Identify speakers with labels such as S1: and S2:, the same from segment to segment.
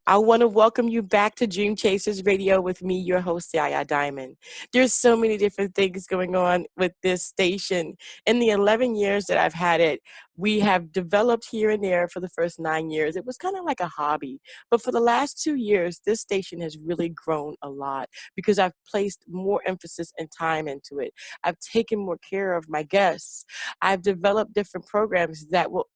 S1: I want to welcome you back to Dream Chasers Radio with me, your host, Yaya Diamond. There's so many different things going on with this station. In the 11 years that I've had it, we have developed here and there for the first 9 years. It was kind of like a hobby. But for the last 2 years, this station has really grown a lot because I've placed more emphasis and time into it. I've taken more care of my guests. I've developed different programs that will,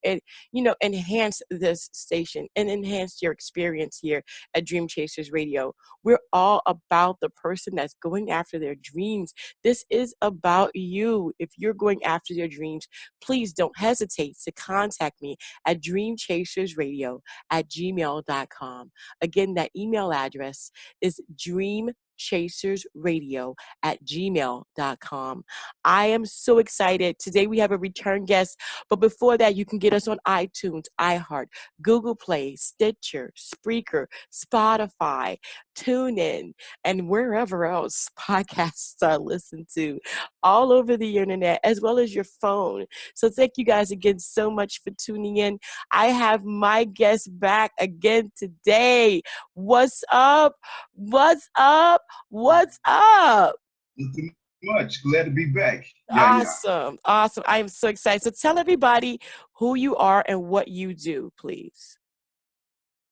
S1: enhance this station and enhance your experience here at Dream Chasers Radio. We're all about the person that's going after their dreams. This is about you. If you're going after your dreams, please don't hesitate to contact me at dreamchasersradio@gmail.com. Again, that email address is dreamchasersradio@gmail.com. I am so excited. Today we have a return guest, but before that, you can get us on iTunes, iHeart, Google Play, Stitcher, Spreaker, Spotify, TuneIn, and wherever else podcasts are listened to, all over the internet, as well as your phone. So thank you guys again so much for tuning in. I have my guest back again today. What's up? What's up? What's up?
S2: Nothing much. Glad to be back. Yeah.
S1: Awesome. Awesome. I am so excited. So tell everybody who you are and what you do, please.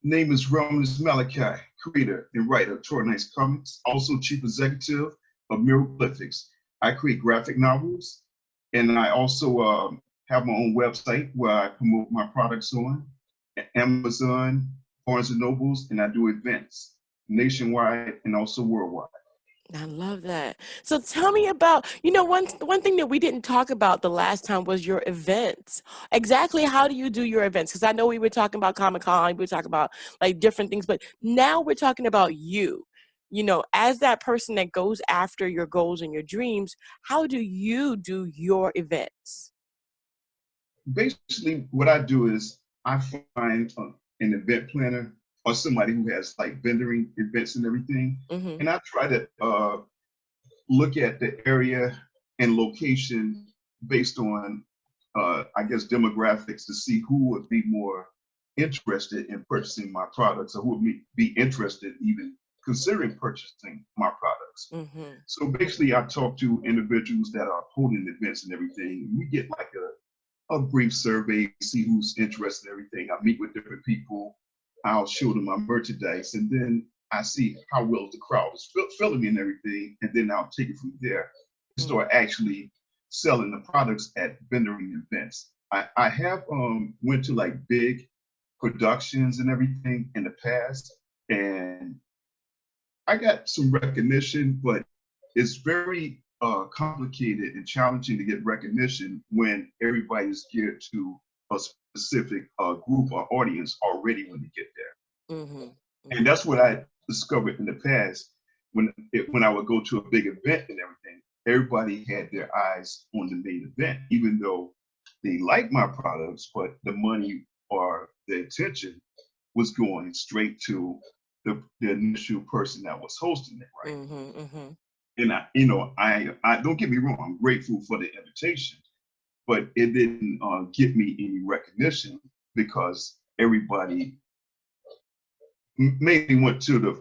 S2: Name is Romoulous Malachai, creator and writer of Tor Nice Comics, also chief executive of Mirrorglyphics. I create graphic novels, and I also have my own website where I promote my products on Amazon, Barnes and Nobles, and I do events nationwide and also worldwide.
S1: I love that. So tell me about, one thing that we didn't talk about the last time was your events. Exactly how do you do your events? Because I know we were talking about Comic-Con, we were talking about like different things, but now we're talking about you. As that person that goes after your goals and your dreams, how do you do your events?
S2: Basically, what I do is I find an event planner or somebody who has like vendoring events and everything,
S1: Mm-hmm.
S2: and I try to look at the area and location based on, I guess, demographics to see who would be more interested in purchasing my products or who would be interested even considering purchasing my products.
S1: Mm-hmm.
S2: So basically, I talk to individuals that are holding events and everything. We get like a brief survey, see who's interested in everything. I meet with different people. I'll show them my merchandise, and then I see how well the crowd is filling me and everything, and then I'll take it from there and start actually selling the products at vendoring events. I have went to like big productions and everything in the past, and I got some recognition, but it's very complicated and challenging to get recognition when everybody's geared to a specific group or audience already when you get there.
S1: Mm-hmm. Mm-hmm.
S2: And that's what I discovered in the past when I would go to a big event and everything. Everybody had their eyes on the main event, even though they liked my products, but the money or the attention was going straight to the initial person that was hosting it, right?
S1: Mm-hmm. Mm-hmm.
S2: And I don't get me wrong, I'm grateful for the invitation, but it didn't get me any recognition because everybody mainly went to the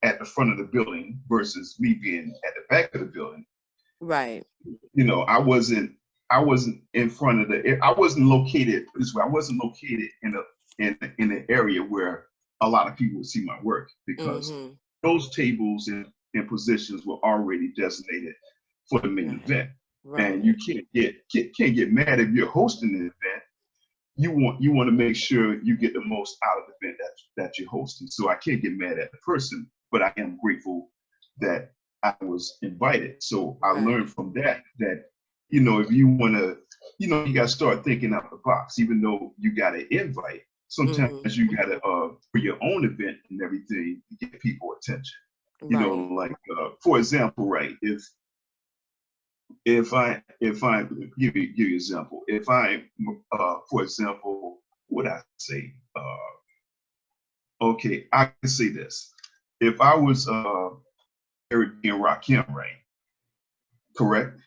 S2: at the front of the building versus me being at the back of the building.
S1: Right.
S2: I wasn't in front of I wasn't located this way. I wasn't located in an area where a lot of people would see my work because
S1: Mm-hmm.
S2: those tables and positions were already designated for the main
S1: Right.
S2: event.
S1: Right.
S2: And you can't get mad if you're hosting an event. You want to make sure you get the most out of the event that you're hosting. So I can't get mad at the person, but I am grateful that I was invited. So I
S1: Right.
S2: learned from that if you want to, you got to start thinking out the box. Even though you got an invite, sometimes
S1: Mm-hmm.
S2: you got to for your own event and everything to get people attention.
S1: Right.
S2: Like for example, right? If I give you an example, if I for example, what I say, okay, I can say this. If I was Eric and Rakim, right? Correct,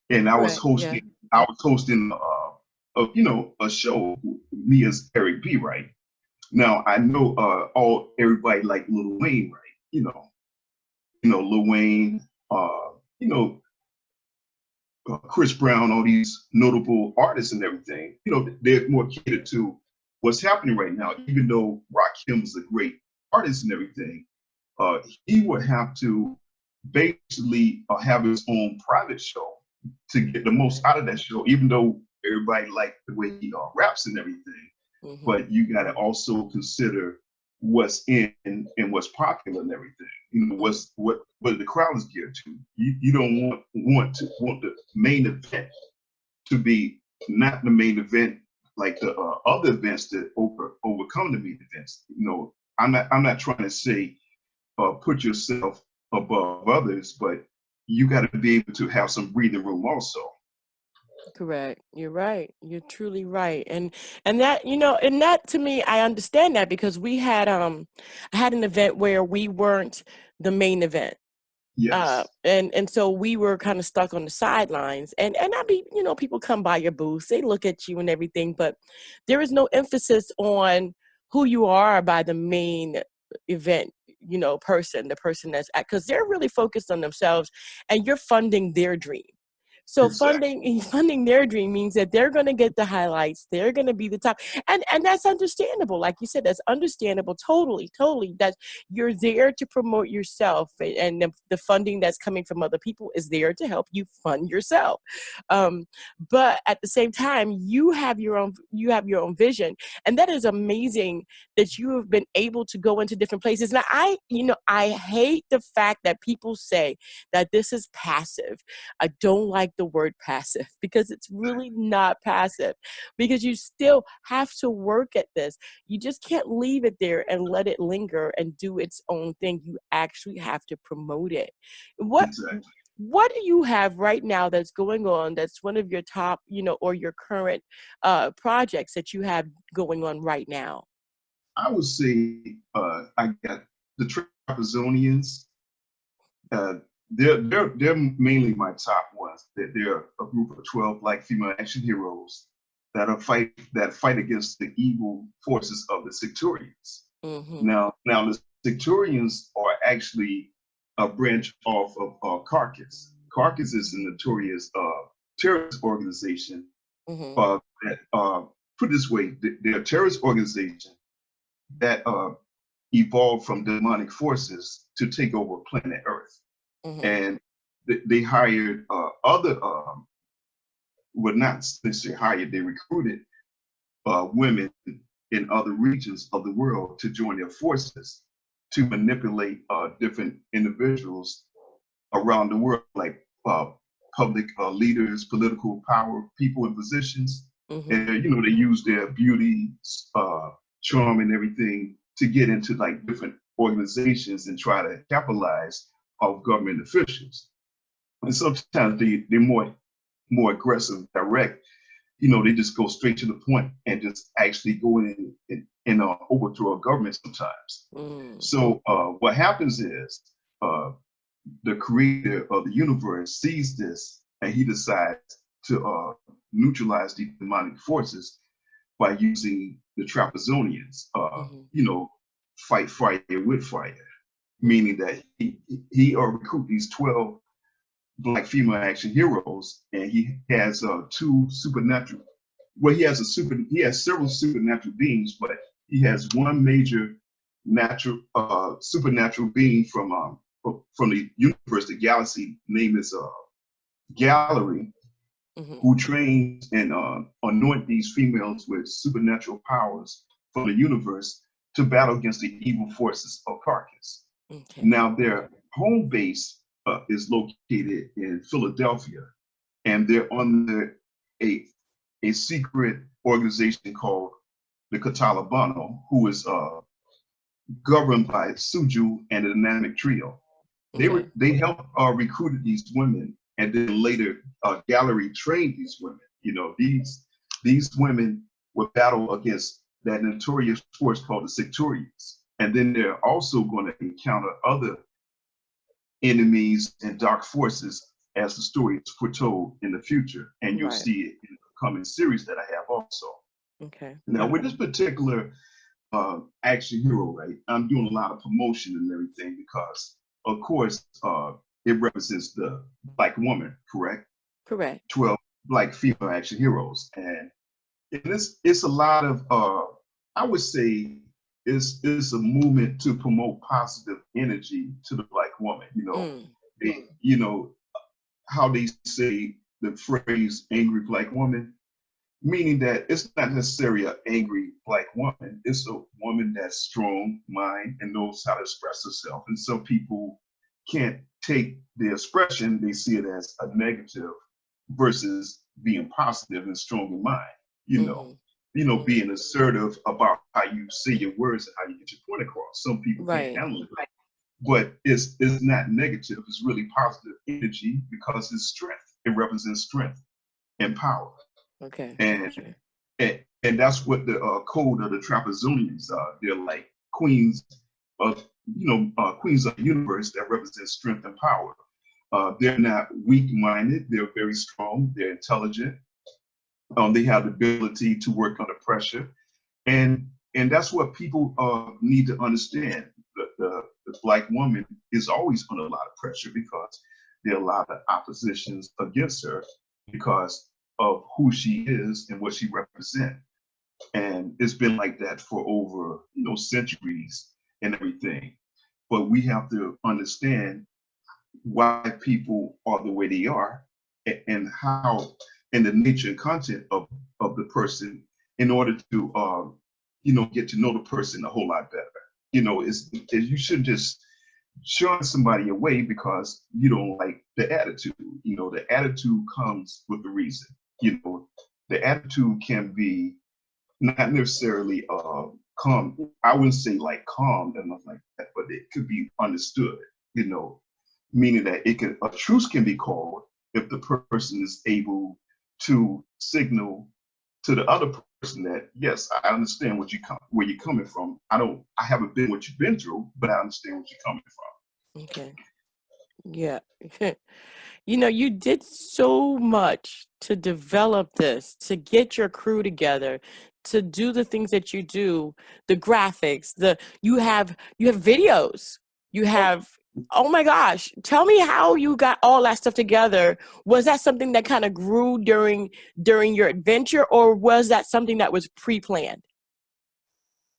S2: and
S1: Correct. Yeah.
S2: I was hosting a show, me as Eric B, right? Now I know everybody like Lil Wayne, right? Lil Wayne, you know, Chris Brown, all these notable artists and everything. They're more catered to what's happening right now. Even though Rakim is a great artist and everything, he would have to basically have his own private show to get the most out of that show. Even though everybody liked the way he raps and everything,
S1: Mm-hmm.
S2: but you got to also consider what's in and what's popular and everything. What the crowd is geared to. You don't want the main event to be not the main event like the other events that overcome the main events. I'm not trying to say put yourself above others, but you got to be able to have some breathing room also.
S1: Correct. You're right. You're truly right. And that, and that to me, I understand that because I had an event where we weren't the main event.
S2: Yes,
S1: And so we were kind of stuck on the sidelines, and I mean, people come by your booth, they look at you and everything, but there is no emphasis on who you are by the main event, the person that's at, because they're really focused on themselves, and you're funding their dream. So
S2: exactly.
S1: funding their dream means that they're going to get the highlights. They're going to be the top, and that's understandable. Like you said, that's understandable. Totally, totally. That you're there to promote yourself, and the funding that's coming from other people is there to help you fund yourself. But at the same time, you have your own vision, and that is amazing that you have been able to go into different places. Now, I hate the fact that people say that this is passive. I don't like the word passive because it's really not passive, because you still have to work at this. You just can't leave it there and let it linger and do its own thing. You actually have to promote it. What
S2: Exactly.
S1: what do you have right now that's going on, that's one of your top, or your current projects that you have going on right now?
S2: I would say I got the Trapezoonians. Uh, they're mainly my top ones. They're a group of 12 black female action heroes that fight against the evil forces of the Sectorians.
S1: Mm-hmm.
S2: Now the Sectorians are actually a branch off of Carcass. Carcass is a notorious terrorist organization.
S1: Mm-hmm.
S2: That put it this way, they're a terrorist organization that evolved from demonic forces to take over planet Earth.
S1: Mm-hmm.
S2: And they hired other, well, not necessarily hired, they recruited women in other regions of the world to join their forces to manipulate different individuals around the world, like public leaders, political power, people in positions.
S1: Mm-hmm.
S2: And they use their beauty, uh, charm, and everything to get into like different organizations and try to capitalize off government officials. And sometimes they're more aggressive, direct. They just go straight to the point and just actually go in and overthrow a government sometimes.
S1: Mm.
S2: So what happens is uh, the creator of the universe sees this and he decides to neutralize the demonic forces by using the Trapezoonians.
S1: Mm-hmm.
S2: Fight fire with fire,
S1: Mm-hmm.
S2: meaning that he recruit these 12 black female action heroes, and he has two supernatural. Well, he has several supernatural beings, but he has one major natural supernatural being from the universe, the galaxy. Name is Gallery,
S1: Mm-hmm.
S2: who trains and anoint these females with supernatural powers from the universe to battle against the evil forces of Carcass.
S1: Okay.
S2: Now, their home base is located in Philadelphia, and they're under a, a secret organization called the Catalabano, who is governed by Suju and the Dynamic Trio.
S1: Okay.
S2: They helped recruited these women, and then later Gallery trained these women. These women would battle against that notorious force called the Sectorians, and then they're also going to encounter other enemies and dark forces as the story is foretold in the future, and you'll
S1: Right.
S2: see it in the coming series that I have also.
S1: Okay.
S2: Now, with this particular action hero, right? I'm doing a lot of promotion and everything because, of course, it represents the Black woman, correct?
S1: Correct.
S2: 12 Black female action heroes, and it's a lot of I would say it's a movement to promote positive energy to the Black woman.
S1: Mm.
S2: You know how they say the phrase "angry Black woman," meaning that it's not necessarily an angry Black woman. It's a woman that's strong mind and knows how to express herself. And some people can't take the expression; they see it as a negative versus being positive and strong in mind. You know,
S1: Mm-hmm.
S2: being assertive about how you say your words and how you get your point across. Some people can't
S1: Right.
S2: handle it, but it's not negative. It's really positive energy because it's strength. It represents strength and power,
S1: Okay.
S2: and
S1: Gotcha.
S2: and that's what the code of the Trapezoidals are. They're like queens of queens of the universe that represent strength and power. They're not weak-minded. They're very strong. They're intelligent. They have the ability to work under pressure, and that's what people need to understand. The Black woman is always under a lot of pressure because there are a lot of oppositions against her because of who she is and what she represents. And it's been like that for over centuries and everything. But we have to understand why people are the way they are and how and the nature and content of the person in order to get to know the person a whole lot better. You shouldn't just shun somebody away because you don't like the attitude. The attitude comes with a reason. The attitude can be not necessarily calm. I wouldn't say like calm and nothing like that, but it could be understood. You know, Meaning that a truce can be called if the person is able to signal to the other person that yes, I understand where you're coming from. I haven't been what you've been through, but I understand what you're coming from.
S1: Okay. Yeah. You did so much to develop this, to get your crew together, to do the things that you do, the graphics, you have videos. You
S2: Oh,
S1: have Oh my gosh, tell me how you got all that stuff together. Was that something that kind of grew during your adventure, or was that something that was pre-planned?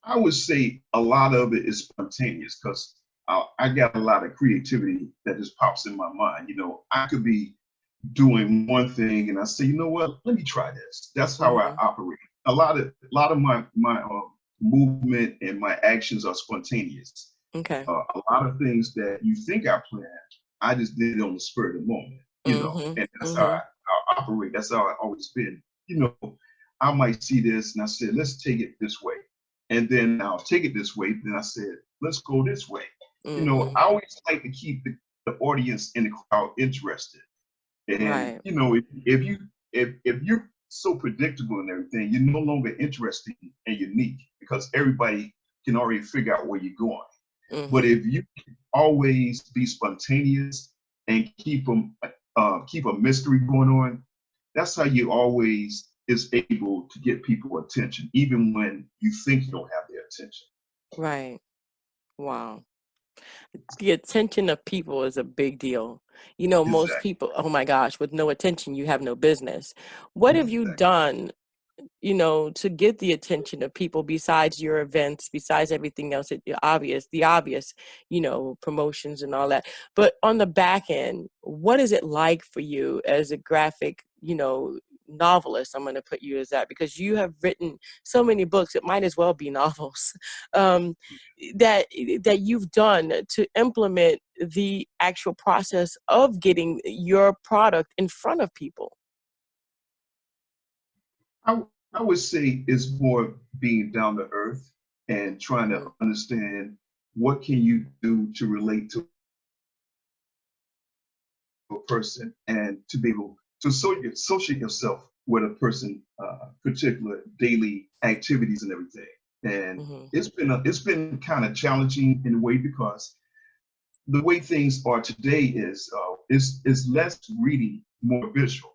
S2: I would say a lot of it is spontaneous because I got a lot of creativity that just pops in my mind. I could be doing one thing and I say, you know what, let me try this. That's how I
S1: Mhm.
S2: operate. A lot of my movement and my actions are spontaneous.
S1: Okay.
S2: A lot of things that you think I planned, I just did it on the spur of the moment.
S1: Mhm.
S2: And that's how
S1: Mhm.
S2: I operate. That's how I always been. I might see this and I said, let's take it this way, and then I'll take it this way. Then I said, let's go this way.
S1: Mhm.
S2: I always like to keep the audience and the crowd interested. And
S1: Right.
S2: if you're so predictable and everything, you're no longer interesting and unique because everybody can already figure out where you're going. But
S1: Mhm.
S2: if you can always be spontaneous and keep a mystery going on, that's how you always is able to get people attention, even when you think you don't have their attention.
S1: Right. Wow. The attention of people is a big deal. Most
S2: Exactly.
S1: people, oh my gosh, with no attention, you have no business. What have you
S2: Exactly.
S1: done, to get the attention of people besides your events, besides everything else, the obvious, promotions and all that. But on the back end, what is it like for you as a graphic, novelist? I'm going to put you as that because you have written so many books. It might as well be novels. Um, that that you've done to implement the actual process of getting your product in front of people.
S2: I, I would say it's more being down to earth and trying to
S1: Mm-hmm.
S2: understand what can you do to relate to a person and to be able to associate yourself with a person, particular daily activities and everything. And
S1: Mm-hmm.
S2: it's been kind of challenging in a way because the way things are today is less reading, more visual.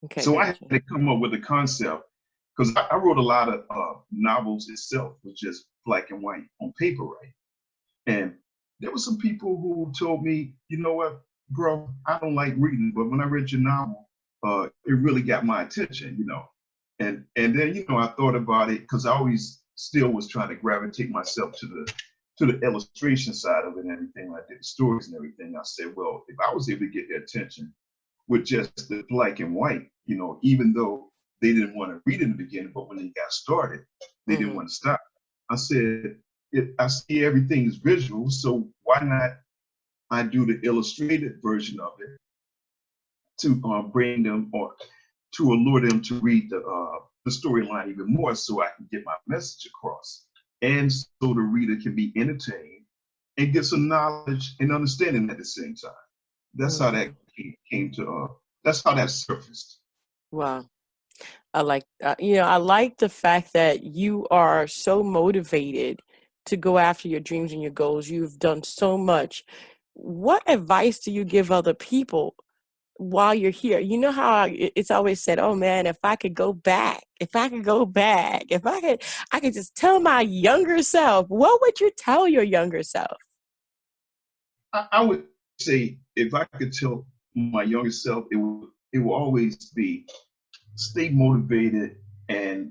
S1: Okay,
S2: So I had
S1: gotcha.
S2: to come up with a concept because I wrote a lot of novels itself, with just black and white on paper, right? And there were some people who told me, you know what, bro, I don't like reading, but when I read your novel, it really got my attention, you know. And then, you know, I thought about it because I always still was trying to gravitate myself to the illustration side of it and everything. I did the stories and everything. I said, well, if I was able to get their attention with just the black and white, you know, even though they didn't want to read in the beginning, but when they got started, they didn't want to stop. I said, I see everything is visual, so why not I do the illustrated version of it to bring them or to allure them to read the storyline even more so I can get my message across. And so the reader can be entertained and get some knowledge and understanding at the same time. That's how that came to, that's how that surfaced.
S1: Wow. I like, I like the fact that you are so motivated to go after your dreams and your goals. You've done so much. What advice do you give other people while you're here? You know how it's always said, oh man, if I could go back, I could just tell my younger self. What would you tell your younger self?
S2: I would say if I could tell my younger self, it will always be stay motivated and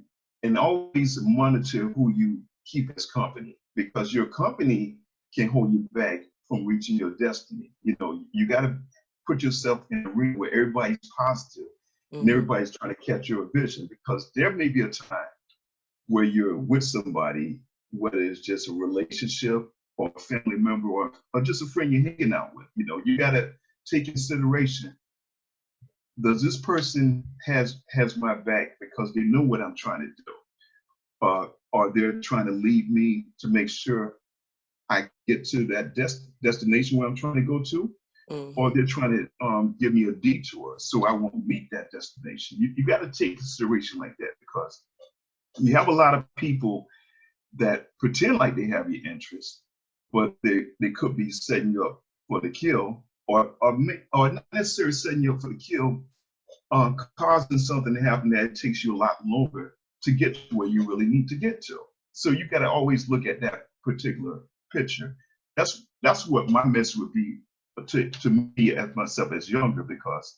S2: always monitor who you keep as company, because your company can hold you back from reaching your destiny. You know, you got to put yourself in a room where everybody's positive and everybody's trying to catch your vision, because there may be a time where you're with somebody, whether it's just a relationship or a family member or just a friend you're hanging out with. You know, you got to take consideration. Does this person has my back because they know what I'm trying to do? Or they're trying to lead me to make sure I get to that destination where I'm trying to go to? Or they're trying to give me a detour so I won't meet that destination? You got to take consideration like that, because you have a lot of people that pretend like they have your interest, but they could be setting you up for the kill, or not necessarily setting you up for the kill, causing something to happen that takes you a lot longer to get to where you really need to get to. So you got to always look at that particular picture. That's what my message would be to me as myself as younger, because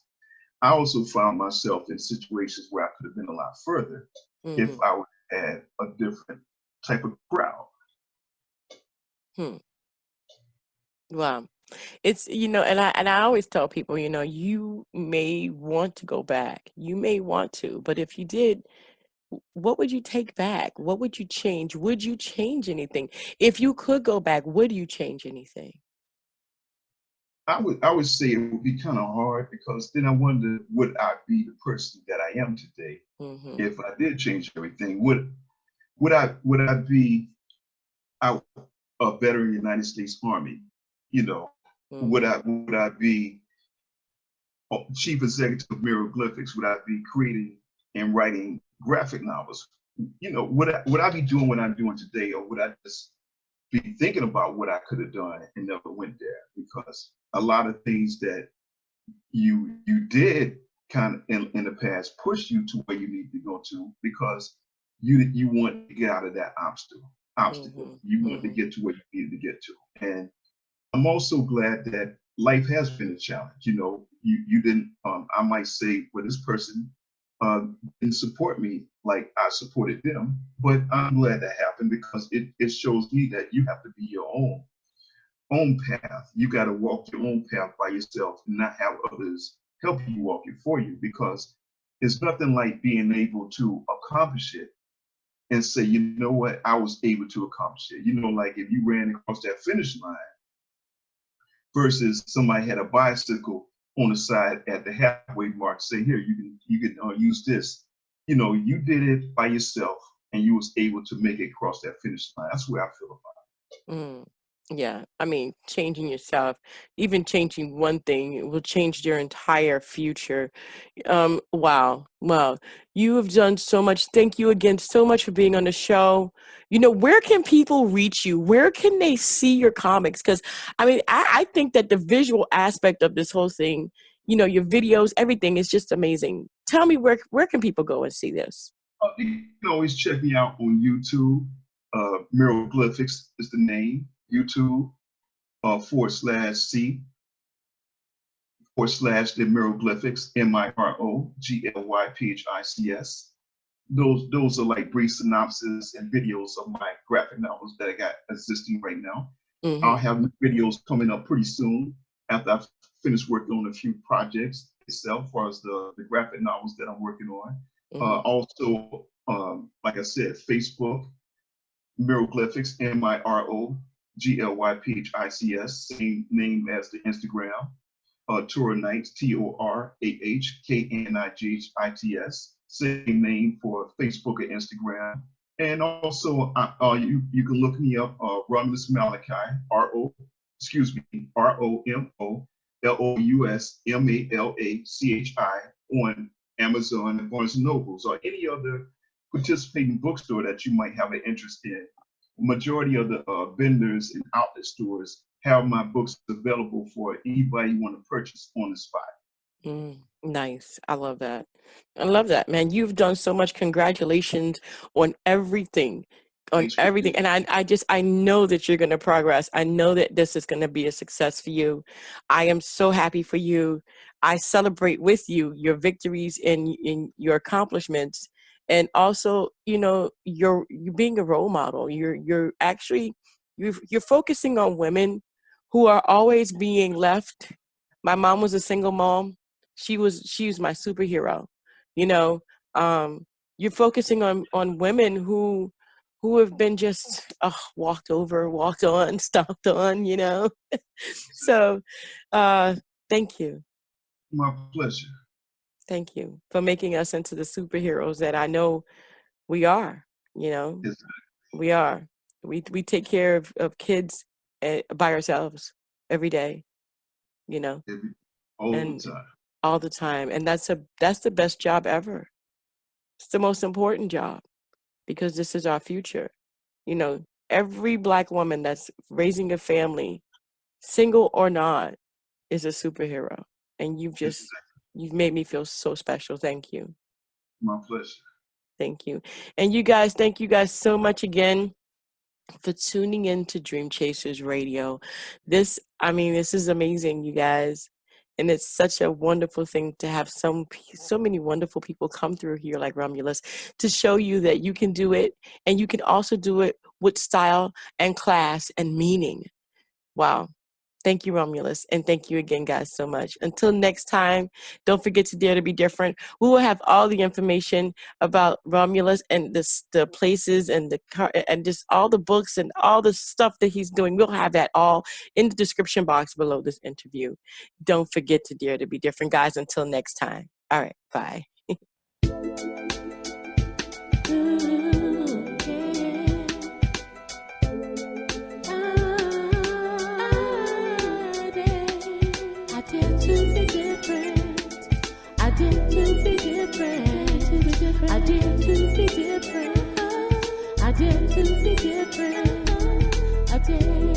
S2: I also found myself in situations where I could have been a lot further if I would have had a different type of crowd.
S1: Wow. It's, and I always tell people, you may want to go back. You may want to, but if you did, what would you take back? What would you change? Would you change anything? If you could go back, would you change anything?
S2: I would say it would be kind of hard, because then I wonder, would I be the person that I am today if I did change everything? Would I be a veteran United States Army? You know, would I be chief executive of Hieroglyphics? Would I be creating and writing graphic novels? You know, would I be doing what I'm doing today, or would I just be thinking about what I could have done and never went there? Because a lot of things that you did kind of in the past push you to where you need to go to, because you want to get out of that obstacle. You want to get to where you needed to get to. And I'm also glad that life has been a challenge. You know, you didn't, I might say, well, this person didn't support me like I supported them, but I'm glad that happened, because it shows me that you have to be your own path. You got to walk your own path by yourself and not have others help you walk it for you, because it's nothing like being able to accomplish it and say, you know what, I was able to accomplish it. You know, like if you ran across that finish line versus somebody had a bicycle on the side at the halfway mark, say, here, you can use this. You know, you did it by yourself and you was able to make it across that finish line. That's where I feel about
S1: it. Yeah, I mean, changing yourself, even changing one thing will change your entire future. Wow. You have done so much. Thank you again so much for being on the show. Where can people reach you? Where can they see your comics? Because I mean, I think that the visual aspect of this whole thing, your videos, everything is just amazing. Tell me, where can people go and see this?
S2: You can always check me out on YouTube. Miroglyphics is the name. YouTube /C/the Miroglyphics, Miroglyphics. Those are like brief synopses and videos of my graphic novels that I got existing right now. I'll have videos coming up pretty soon after I've finished working on a few projects itself, as far as the graphic novels that I'm working on. Also, like I said, Facebook, Miroglyphics, Miroglyphics, same name as the Instagram. Torahnights, TORAHKNIGHITS, same name for Facebook and Instagram. And also, you can look me up, Romoulous Malachai, ROMOLOUSMALACHI on Amazon and Barnes and Nobles, or any other participating bookstore that you might have an interest in. Majority of the vendors and outlet stores have my books available for anybody who want to purchase on the spot.
S1: Nice. I love that. I love that, man. You've done so much. Congratulations on everything. On everything. And I know that you're going to progress. I know that this is going to be a success for you. I am so happy for you. I celebrate with you your victories and in your accomplishments. And also, you're being a role model. You're actually focusing on women who are always being left. My mom was a single mom. She was my superhero. You're focusing on women who have been just walked over, walked on, stomped on. So, thank you.
S2: My pleasure.
S1: Thank you for making us into the superheroes that I know we are.
S2: Yes.
S1: We are. We take care of kids by ourselves every day. All the time. And that's the best job ever. It's the most important job, because this is our future. Every Black woman that's raising a family, single or not, is a superhero. And you've made me feel so special. Thank you.
S2: My pleasure.
S1: Thank you. And thank you guys so much again for tuning in to Dream Chasers Radio. This is amazing, you guys. And it's such a wonderful thing to have so many wonderful people come through here like Romoulous to show you that you can do it, and you can also do it with style and class and meaning. Wow. Thank you, Romoulous. And thank you again, guys, so much. Until next time, don't forget to dare to be different. We will have all the information about Romoulous and the places and and just all the books and all the stuff that he's doing. We'll have that all in the description box below this interview. Don't forget to dare to be different, guys. Until next time. All right. Bye. I dare to be different. I dare.